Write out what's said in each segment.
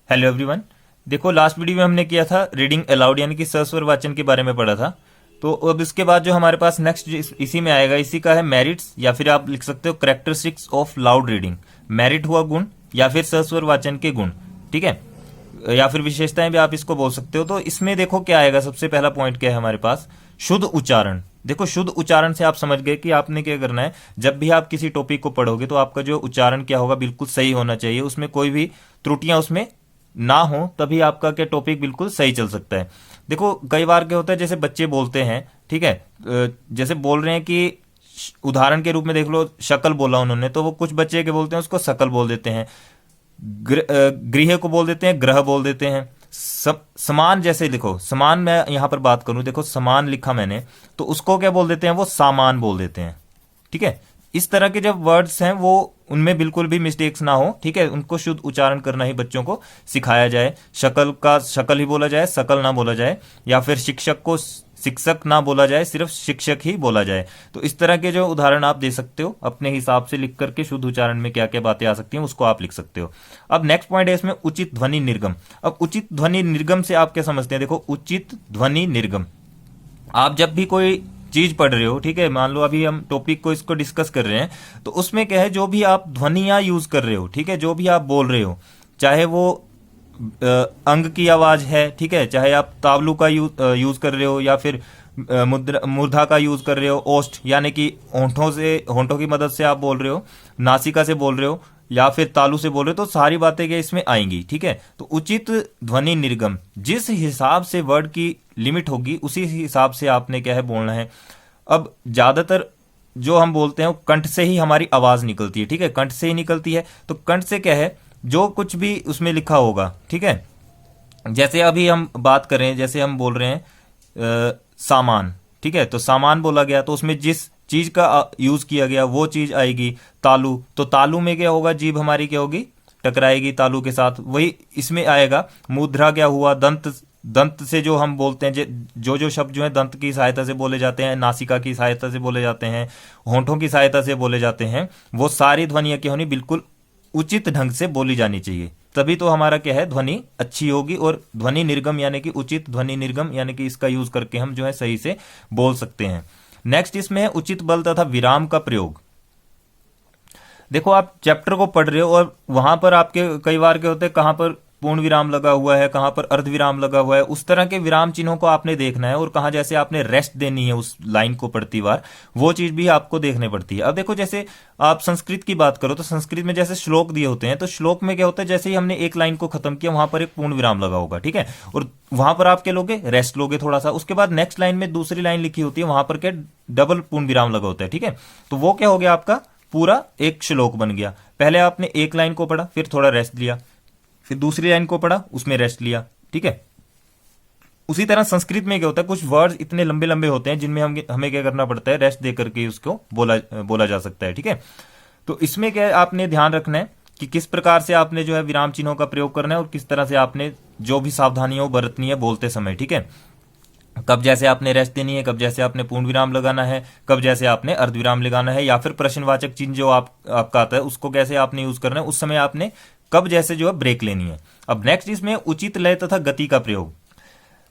Hello everyone. देखो, last video में हमने किया था रीडिंग अलाउड यानी कि सस्वर वाचन के बारे में पढ़ा था। तो अब इसके बाद जो हमारे पास नेक्स्ट इसी में आएगा, इसी का है मेरिट्स, या फिर आप लिख सकते हो characteristics of loud reading. Merit हुआ गुण या फिर सस्वर वाचन के गुण, ठीक है, या फिर विशेषताएं भी आप इसको बोल सकते हो। तो इसमें देखो क्या आएगा, सबसे पहला पॉइंट क्या है हमारे पास, शुद्ध उच्चारण। देखो, शुद्ध उच्चारण से आप समझ गए कि आपने क्या करना है। जब भी आप किसी टॉपिक को पढ़ोगे तो आपका जो उच्चारण क्या होगा, बिल्कुल सही होना चाहिए, उसमें कोई भी त्रुटियां उसमें ना हो, तभी आपका क्या टॉपिक बिल्कुल सही चल सकता है। देखो, कई बार क्या होता है, जैसे बच्चे बोलते हैं, ठीक है, जैसे बोल रहे हैं कि उदाहरण के रूप में देख लो, शकल बोला उन्होंने, तो वो कुछ बच्चे के बोलते हैं उसको शकल बोल देते हैं, गृह को बोल देते हैं ग्रह बोल देते हैं। समान जैसे लिखो, समान मैं यहां पर बात करूं, देखो समान लिखा मैंने, तो उसको क्या बोल देते हैं, वो सामान बोल देते हैं, ठीक है। इस तरह के जब वर्ड्स हैं वो उनमें बिल्कुल भी मिस्टेक्स ना हो, ठीक है, उनको शुद्ध उच्चारण करना ही बच्चों को सिखाया जाए। शकल का शकल ही बोला जाए, शकल ना बोला जाए, या फिर शिक्षक को शिक्षक ना बोला जाए, सिर्फ शिक्षक ही बोला जाए। तो इस तरह के जो उदाहरण आप दे सकते हो, अपने हिसाब से लिख करके शुद्ध उच्चारण में क्या क्या बातें आ सकती हैं उसको आप लिख सकते हो। अब नेक्स्ट पॉइंट है इसमें उचित ध्वनि निर्गम। अब उचित ध्वनि निर्गम से आप क्या समझते हैं, देखो उचित ध्वनि निर्गम, आप जब भी कोई चीज पढ़ रहे हो, ठीक है, मान लो अभी हम टॉपिक को इसको डिस्कस कर रहे हैं, तो उसमें क्या है, जो भी आप ध्वनियां यूज कर रहे हो, ठीक है, जो भी आप बोल रहे हो, चाहे वो अंग की आवाज है, ठीक है, चाहे आप तावलू का यूज कर रहे हो, या फिर मूर्धा का यूज कर रहे हो, ओष्ठ यानी कि होंठों की मदद से आप बोल रहे हो, नासिका से बोल रहे हो, या फिर तालु से बोल रहे हो, तो सारी बातें क्या इसमें आएंगी, ठीक है। तो उचित ध्वनि निर्गम, जिस हिसाब से वर्ड की लिमिट होगी उसी हिसाब से आपने क्या है बोलना है। अब ज्यादातर जो हम बोलते हैं वो कंठ से ही हमारी आवाज निकलती है, ठीक है, कंठ से ही निकलती है। तो कंठ से क्या है, जो कुछ भी उसमें लिखा होगा, ठीक है, जैसे अभी हम बात करें, जैसे हम बोल रहे हैं सामान, ठीक है, तो सामान बोला गया तो उसमें जिस चीज का यूज किया गया वो चीज आएगी। तालु, तो तालु में क्या होगा, जीभ हमारी क्या होगी, टकराएगी तालु के साथ, वही इसमें आएगा। मुद्रा क्या हुआ, दंत, दंत से जो हम बोलते हैं, जो शब्द जो है दंत की सहायता से बोले जाते हैं, नासिका की सहायता से बोले जाते हैं, होंठों की सहायता से बोले जाते हैं, वो सारी ध्वनियां क्या होनी, बिल्कुल उचित ढंग से बोली जानी चाहिए, तभी तो हमारा क्या है ध्वनि अच्छी होगी। और ध्वनि निर्गम यानी कि उचित ध्वनि निर्गम यानी कि इसका यूज करके हम जो है सही से बोल सकते हैं। नेक्स्ट इसमें है उचित बल तथा विराम का प्रयोग। देखो, आप चैप्टर को पढ़ रहे हो और वहां पर आपके कई बार क्या होते हैं, कहां पर पूर्ण विराम लगा हुआ है, कहां पर अर्ध विराम लगा हुआ है, उस तरह के विराम चिन्हों को आपने देखना है, और कहां जैसे आपने रेस्ट देनी है उस लाइन को पढ़ती बार, वो चीज भी आपको देखने पड़ती है। अब देखो, जैसे आप संस्कृत की बात करो तो संस्कृत में जैसे श्लोक दिए होते हैं, तो श्लोक में क्या होता है, जैसे ही हमने एक लाइन को खत्म किया वहां पर एक पूर्ण विराम लगा होगा, ठीक है, और वहां पर आप क्या लोगे, रेस्ट लोगे थोड़ा सा, उसके बाद नेक्स्ट लाइन में दूसरी लाइन लिखी होती है, वहां पर क्या डबल पूर्ण विराम लगा होता है, ठीक है। तो वो क्या हो गया, आपका पूरा एक श्लोक बन गया। पहले आपने एक लाइन को पढ़ा, फिर थोड़ा रेस्ट लिया, फिर दूसरी लाइन को पढ़ा, उसमें रेस्ट लिया, ठीक है। उसी तरह संस्कृत में क्या होता है, कुछ वर्ड्स इतने लंबे लंबे होते हैं जिनमें हमें क्या करना पड़ता है, रेस्ट दे करके उसको बोला जा सकता है, ठीक है। तो इसमें क्या आपने ध्यान रखना है कि किस प्रकार से आपने जो है विराम चिन्हों का प्रयोग करना है, और किस तरह से आपने जो भी सावधानियां बरतनी है बोलते समय, ठीक है। कब जैसे आपने रेस्ट देनी है, कब जैसे आपने पूर्ण विराम लगाना है, कब जैसे आपने अर्धविराम लगाना है, या फिर प्रश्नवाचक चिन्ह जो आपका आता है उसको कैसे आपने यूज करना है, उस समय आपने कब जैसे जो है ब्रेक लेनी है। अब नेक्स्ट इसमें उचित लय तथा गति का प्रयोग।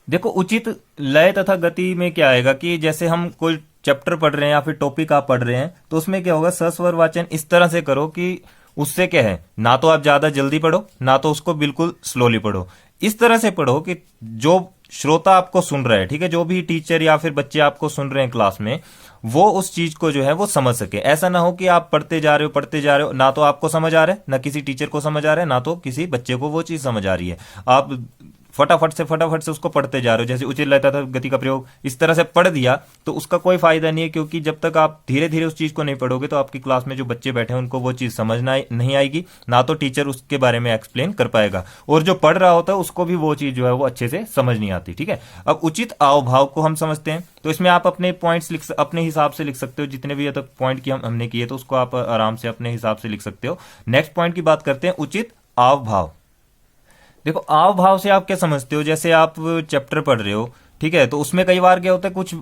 देखो, उचित लय तथा गति में क्या आएगा कि जैसे हम कोई चैप्टर पढ़ रहे हैं या फिर टॉपिक आप पढ़ रहे हैं, तो उसमें क्या होगा, सस्वर वाचन इस तरह से करो कि उससे क्या है, ना तो आप ज्यादा जल्दी पढ़ो, ना तो उसको बिल्कुल स्लोली पढ़ो। इस तरह से पढ़ो कि जो श्रोता आपको सुन रहा है, ठीक है, जो भी टीचर या फिर बच्चे आपको सुन रहे हैं क्लास में, वो उस चीज को जो है वो समझ सके। ऐसा ना हो कि आप पढ़ते जा रहे हो, ना तो आपको समझ आ रहा है, ना किसी टीचर को समझ आ रहा है, ना तो किसी बच्चे को वो चीज समझ आ रही है। आप फटाफट से उसको पढ़ते जा रहे हो, जैसे उचित लय तथा गति का प्रयोग इस तरह से पढ़ दिया तो उसका कोई फायदा नहीं है, क्योंकि जब तक आप धीरे धीरे उस चीज को नहीं पढ़ोगे तो आपकी क्लास में जो बच्चे बैठे हैं उनको वो चीज समझना नहीं आएगी, ना तो टीचर उसके बारे में एक्सप्लेन कर पाएगा, और जो पढ़ रहा होता है उसको भी वो चीज जो है वो अच्छे से समझ नहीं आती, ठीक है। अब उचित आव भाव को हम समझते हैं, तो इसमें आप अपने पॉइंट्स अपने हिसाब से लिख सकते हो, जितने भी तक पॉइंट की हमने किए तो उसको आप आराम से अपने हिसाब से लिख सकते हो। नेक्स्ट पॉइंट की बात करते हैं, उचित आव भाव। देखो, आव भाव से आप क्या समझते हो, जैसे आप चैप्टर पढ़ रहे हो, ठीक है, तो उसमें कई बार क्या होता है, कुछ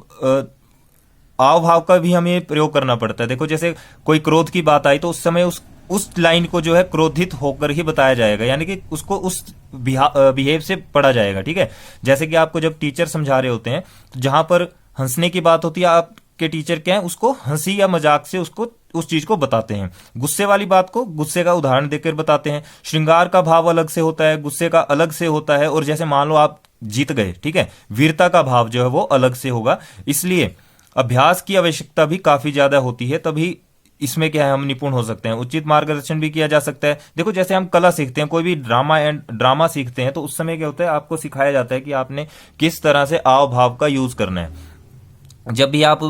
आव भाव का भी हमें प्रयोग करना पड़ता है। देखो, जैसे कोई क्रोध की बात आई तो उस समय उस उस लाइन को जो है क्रोधित होकर ही बताया जाएगा, यानी कि उसको उस बिहेव से पढ़ा जाएगा। ठीक है, जैसे कि आपको जब टीचर समझा रहे होते हैं तो जहां पर हंसने की बात होती है, आपके टीचर क्या है उसको हंसी या मजाक से उसको उस चीज को बताते हैं। गुस्से वाली बात को गुस्से का उदाहरण देकर बताते हैं। श्रृंगार का भाव अलग से होता है, गुस्से का अलग से होता है। और जैसे मान लो आप जीत गए, ठीक है, वीरता का भाव जो है वो अलग से होगा। इसलिए अभ्यास की आवश्यकता भी काफी ज्यादा होती है, तभी इसमें क्या है हम निपुण हो सकते हैं। उचित मार्गदर्शन भी किया जा सकता है। देखो जैसे हम कला सीखते हैं, कोई भी ड्रामा सीखते हैं, तो उस समय क्या होता है आपको सिखाया जाता है कि आपने किस तरह से आव भाव का यूज करना है। जब भी आप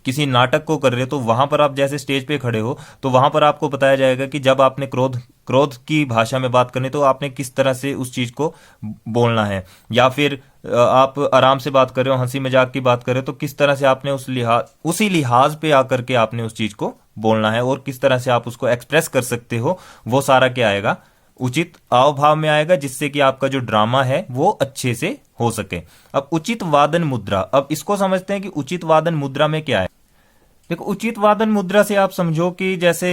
किसी नाटक को कर रहे हो तो वहां पर आप जैसे स्टेज पे खड़े हो तो वहां पर आपको बताया जाएगा कि जब आपने क्रोध की भाषा में बात करनी तो आपने किस तरह से उस चीज को बोलना है। या फिर आप आराम से बात कर रहे हो, हंसी मजाक की बात कर रहे हो, तो किस तरह से आपने उसी लिहाज पे आकर के आपने उस चीज को बोलना है और किस तरह से आप उसको एक्सप्रेस कर सकते हो, वो सारा क्या आएगा, उचित आव भाव में आएगा, जिससे कि आपका जो ड्रामा है वो अच्छे से हो सके। अब उचित वादन मुद्रा, अब इसको समझते हैं कि उचित वादन मुद्रा में क्या है। देखो उचित वादन मुद्रा से आप समझो कि जैसे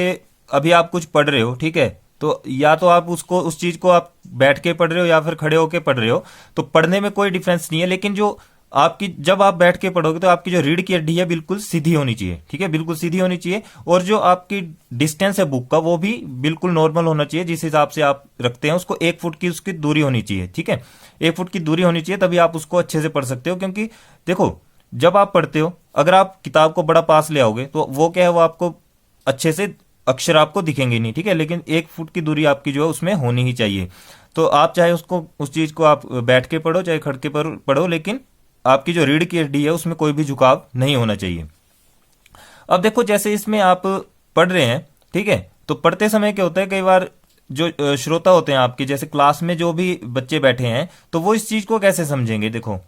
अभी आप कुछ पढ़ रहे हो, ठीक है, तो या तो आप उस चीज को आप बैठ के पढ़ रहे हो या फिर खड़े होके पढ़ रहे हो, तो पढ़ने में कोई डिफरेंस नहीं है। लेकिन जो आपकी जब आप बैठ के पढ़ोगे तो आपकी जो रीढ़ की हड्डी है बिल्कुल सीधी होनी चाहिए। ठीक है, बिल्कुल सीधी होनी चाहिए। और जो आपकी डिस्टेंस है बुक का वो भी बिल्कुल नॉर्मल होना चाहिए। जिस हिसाब से आप रखते हैं उसको 1 फुट की उसकी दूरी होनी चाहिए। ठीक है, 1 फुट की दूरी होनी चाहिए, तभी आप उसको अच्छे से पढ़ सकते हो। क्योंकि देखो जब आप पढ़ते हो, अगर आप किताब को बड़ा पास ले आओगे तो वो क्या है, वो आपको अच्छे से अक्षर आपको दिखेंगे नहीं। ठीक है, लेकिन 1 फुट की दूरी आपकी जो है उसमें होनी ही चाहिए। तो आप चाहे उस चीज को आप बैठ के पढ़ो चाहे खड़ के पढ़ो, लेकिन आपकी जो रीढ़ की हड्डी है उसमें कोई भी झुकाव नहीं होना चाहिए। अब देखो जैसे इसमें आप पढ़ रहे हैं, ठीक है, तो पढ़ते समय क्या होता है, कई बार जो श्रोता होते हैं आपके, जैसे क्लास में जो भी बच्चे बैठे हैं, तो वो इस चीज को कैसे समझेंगे। देखो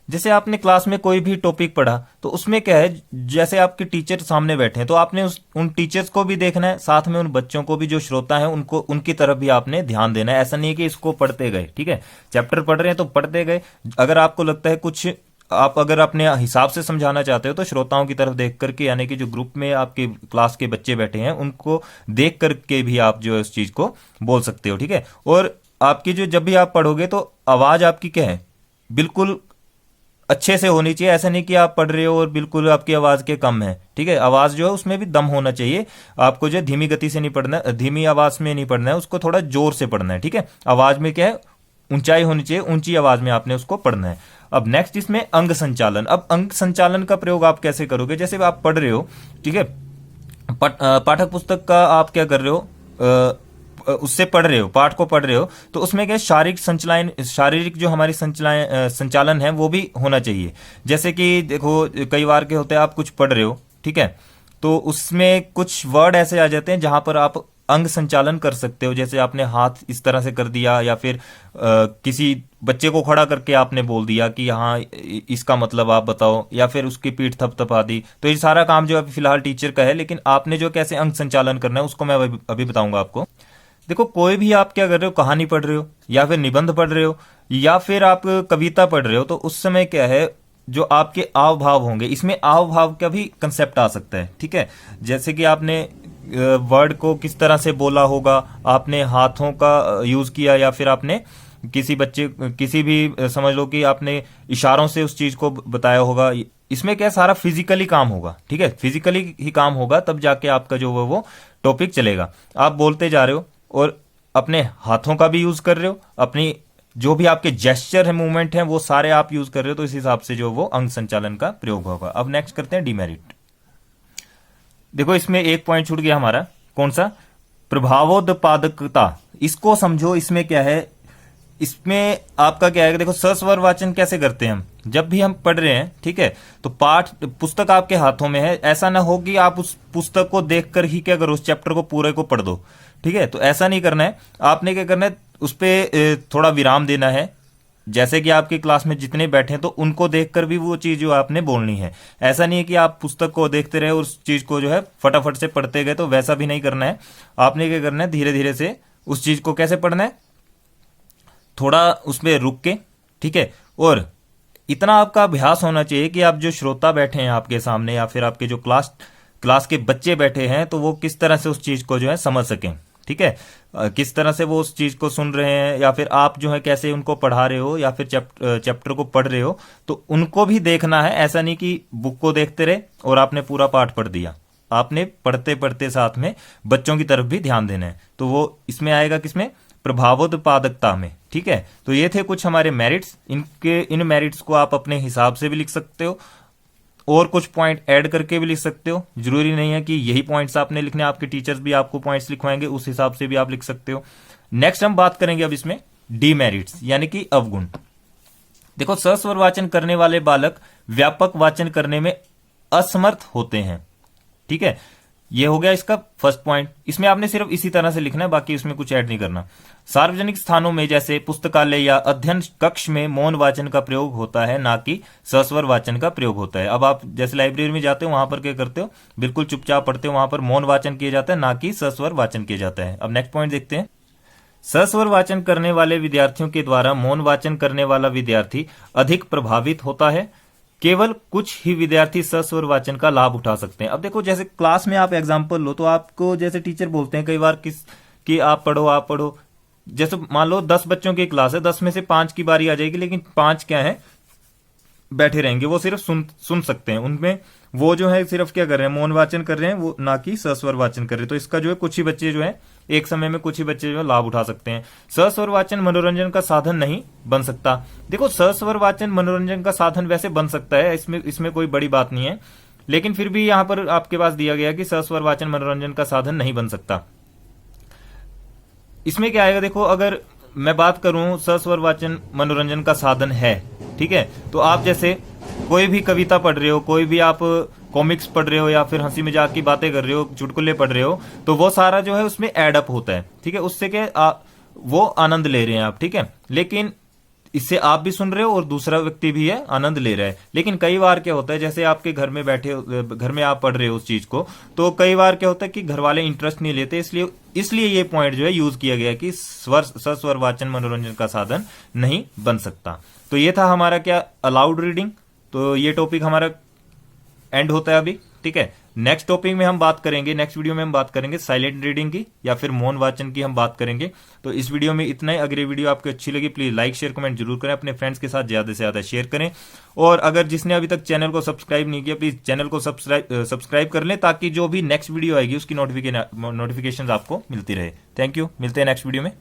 जैसे आपने क्लास में कोई भी टॉपिक पढ़ा तो उसमें क्या है, जैसे आपके टीचर सामने बैठे हैं तो आपने उन टीचर्स को भी देखना है, साथ में उन बच्चों को भी जो श्रोता है उनको उनकी तरफ भी आपने ध्यान देना है। ऐसा नहीं है कि इसको पढ़ते गए, ठीक है, चैप्टर पढ़ रहे हैं तो पढ़ते गए। अगर आपको लगता है कुछ आप अगर अपने हिसाब से समझाना चाहते हो तो श्रोताओं की तरफ देख करके, यानी कि जो ग्रुप में आपके क्लास के बच्चे बैठे हैं उनको देख करके भी आप जो इस चीज को बोल सकते हो। ठीक है, और आपकी जो जब भी आप पढ़ोगे तो आवाज आपकी क्या है, बिल्कुल अच्छे से होनी चाहिए। ऐसा नहीं कि आप पढ़ रहे हो और बिल्कुल आपकी आवाज के कम है। ठीक है, आवाज जो है उसमें भी दम होना चाहिए। आपको जो धीमी गति से नहीं पढ़ना, धीमी आवाज में नहीं पढ़ना है, उसको थोड़ा जोर से पढ़ना है। ठीक है, आवाज में क्या है, ऊंचाई होनी चाहिए, ऊंची आवाज में आपने उसको पढ़ना है। अब नेक्स्ट इसमें अंग संचालन। अब अंग संचालन का प्रयोग आप कैसे करोगे, जैसे आप पढ़ रहे हो, ठीक है, पाठक पुस्तक का आप क्या कर रहे हो, उससे पढ़ रहे हो, पाठ को पढ़ रहे हो, तो उसमें क्या शारीरिक जो हमारी संचालन है वो भी होना चाहिए। जैसे कि देखो कई बार के होते हैं आप कुछ पढ़ रहे हो, ठीक है, तो उसमें कुछ वर्ड ऐसे आ जाते हैं जहां पर आप अंग संचालन कर सकते हो। जैसे आपने हाथ इस तरह से कर दिया, या फिर किसी बच्चे को खड़ा करके आपने बोल दिया कि हाँ इसका मतलब आप बताओ, या फिर उसकी पीठ थपथपा दी। तो ये सारा काम जो है फिलहाल टीचर का है, लेकिन आपने जो कैसे अंग संचालन करना है उसको मैं अभी बताऊंगा आपको। देखो कोई भी आप क्या कर रहे हो, कहानी पढ़ रहे हो या फिर निबंध पढ़ रहे हो या फिर आप कविता पढ़ रहे हो, तो उस समय क्या है, जो आपके आव भाव होंगे, इसमें आव भाव का भी कंसेप्ट आ सकता है। ठीक है, जैसे कि आपने वर्ड को किस तरह से बोला होगा, आपने हाथों का यूज किया, या फिर आपने किसी भी समझ लो कि आपने इशारों से उस चीज को बताया होगा। इसमें क्या सारा फिजिकली काम होगा। ठीक है, फिजिकली ही काम होगा, तब जाके आपका जो वो टॉपिक चलेगा। आप बोलते जा रहे हो और अपने हाथों का भी यूज कर रहे हो, अपनी जो भी आपके जेस्चर है, मूवमेंट है, वो सारे आप यूज कर रहे हो, तो इस हिसाब से जो वो अंग संचालन का प्रयोग होगा। अब नेक्स्ट करते हैं डिमेरिट। देखो इसमें एक पॉइंट छूट गया हमारा, कौन सा, प्रभावोत्पादकता। इसको समझो, इसमें क्या है, इसमें आपका क्या है, देखो सस्वर वाचन कैसे करते हैं हम, जब भी हम पढ़ रहे हैं, ठीक है, तो पुस्तक आपके हाथों में है, ऐसा ना हो कि आप उस पुस्तक को देखकर ही क्या करो, उस चैप्टर को पूरे को पढ़ दो। ठीक है, तो ऐसा नहीं करना है। आपने क्या करना है, उस पर थोड़ा विराम देना है। जैसे कि आपकी क्लास में जितने बैठे हैं तो उनको देखकर भी वो चीज जो आपने बोलनी है। ऐसा नहीं है कि आप पुस्तक को देखते रहे और उस चीज को जो है फटाफट से पढ़ते गए, तो वैसा भी नहीं करना है। आपने क्या करना है, धीरे धीरे से उस चीज को कैसे पढ़ना है, थोड़ा उसमें रुक के, ठीक है, और इतना आपका अभ्यास होना चाहिए कि आप जो श्रोता बैठे हैं आपके सामने, या फिर आपके जो क्लास के बच्चे बैठे हैं तो वो किस तरह से उस चीज को जो है समझ सकें, ठीक है। किस तरह से वो उस चीज को सुन रहे हैं, या फिर आप जो है कैसे उनको पढ़ा रहे हो, या फिर चैप्टर को पढ़ रहे हो, तो उनको भी देखना है। ऐसा नहीं कि बुक को देखते रहे और आपने पूरा पाठ पढ़ दिया, आपने पढ़ते पढ़ते साथ में बच्चों की तरफ भी ध्यान देना है। तो वो इसमें आएगा किसमें, प्रभावोत्पादकता में, ठीक है। तो ये थे कुछ हमारे मेरिट्स। इन मेरिट्स को आप अपने हिसाब से भी लिख सकते हो और कुछ पॉइंट ऐड करके भी लिख सकते हो। जरूरी नहीं है कि यही पॉइंट्स आपने लिखने, आपके टीचर्स भी आपको पॉइंट्स लिखवाएंगे, उस हिसाब से भी आप लिख सकते हो। नेक्स्ट हम बात करेंगे अब इसमें डीमेरिट्स यानी कि अवगुण। देखो, सस्वर वाचन करने वाले बालक व्यापक वाचन करने में असमर्थ होते हैं, ठीक है। ये हो गया इसका फर्स्ट पॉइंट। इसमें आपने सिर्फ इसी तरह से लिखना है, बाकी इसमें कुछ ऐड नहीं करना। सार्वजनिक स्थानों में जैसे पुस्तकालय या अध्ययन कक्ष में मौन वाचन का प्रयोग होता है, ना कि सस्वर वाचन का प्रयोग होता है। अब आप जैसे लाइब्रेरी में जाते हो, वहां पर क्या करते हो, बिल्कुल चुपचाप पढ़ते हो, वहां पर मौन वाचन किया जाता है, ना कि सस्वर वाचन किया जाता है। अब नेक्स्ट पॉइंट देखते हैं। सस्वर वाचन करने वाले विद्यार्थियों के द्वारा मौन वाचन करने वाला विद्यार्थी अधिक प्रभावित होता है। केवल कुछ ही विद्यार्थी सस्वर वाचन का लाभ उठा सकते हैं। अब देखो, जैसे क्लास में आप एग्जांपल लो, तो आपको जैसे टीचर बोलते हैं कई बार कि आप पढ़ो। जैसे मान लो 10 बच्चों की क्लास है, 10 में से 5 की बारी आ जाएगी, लेकिन 5 क्या है, बैठे रहेंगे, वो सिर्फ सुन सकते हैं। उनमें वो जो है सिर्फ क्या कर रहे हैं, मौन वाचन कर रहे हैं, वो ना कि सस्वर वाचन कर रहे हैं। तो इसका जो है कुछ ही बच्चे जो है, एक समय में कुछ ही बच्चे जो है लाभ उठा सकते हैं। सस्वर वाचन मनोरंजन का साधन नहीं बन सकता। देखो, सस्वर वाचन मनोरंजन का साधन वैसे बन सकता है, इसमें कोई बड़ी बात नहीं है, लेकिन फिर भी यहां पर आपके पास दिया गया कि सस्वर वाचन मनोरंजन का साधन नहीं बन सकता। इसमें क्या आएगा, देखो, अगर मैं बात करूं सस्वर वाचन मनोरंजन का साधन है, ठीक है, तो आप जैसे कोई भी कविता पढ़ रहे हो, कोई भी आप कॉमिक्स पढ़ रहे हो, या फिर हंसी मजाक की बातें कर रहे हो, चुटकुले पढ़ रहे हो, तो वो सारा जो है उसमें एड अप होता है, ठीक है। उससे क्या वो आनंद ले रहे हैं आप, ठीक है। लेकिन इससे आप भी सुन रहे हो और दूसरा व्यक्ति भी है आनंद ले रहा है। लेकिन कई बार क्या होता है, जैसे आपके घर में घर में आप पढ़ रहे हो उस चीज को, तो कई बार क्या होता है कि घर वाले इंटरेस्ट नहीं लेते, इसलिए ये पॉइंट जो है यूज किया गया कि सस्वर वाचन मनोरंजन का साधन नहीं बन सकता। तो ये था हमारा क्या, अलाउड रीडिंग। तो ये टॉपिक हमारा एंड होता है अभी, ठीक है। नेक्स्ट टॉपिक में हम बात करेंगे, नेक्स्ट वीडियो में हम बात करेंगे साइलेंट रीडिंग की या फिर मौन वाचन की हम बात करेंगे। तो इस वीडियो में इतना ही। अगर ये वीडियो आपको अच्छी लगी, प्लीज लाइक शेयर कमेंट जरूर करें, अपने फ्रेंड्स के साथ ज्यादा से ज्यादा शेयर करें। और अगर जिसने अभी तक चैनल को सब्सक्राइब नहीं किया, प्लीज चैनल को सब्सक्राइब कर लें, ताकि जो भी नेक्स्ट वीडियो आएगी उसकी नोटिफिकेशन आपको मिलती रहे। थैंक यू, मिलते हैं नेक्स्ट वीडियो में।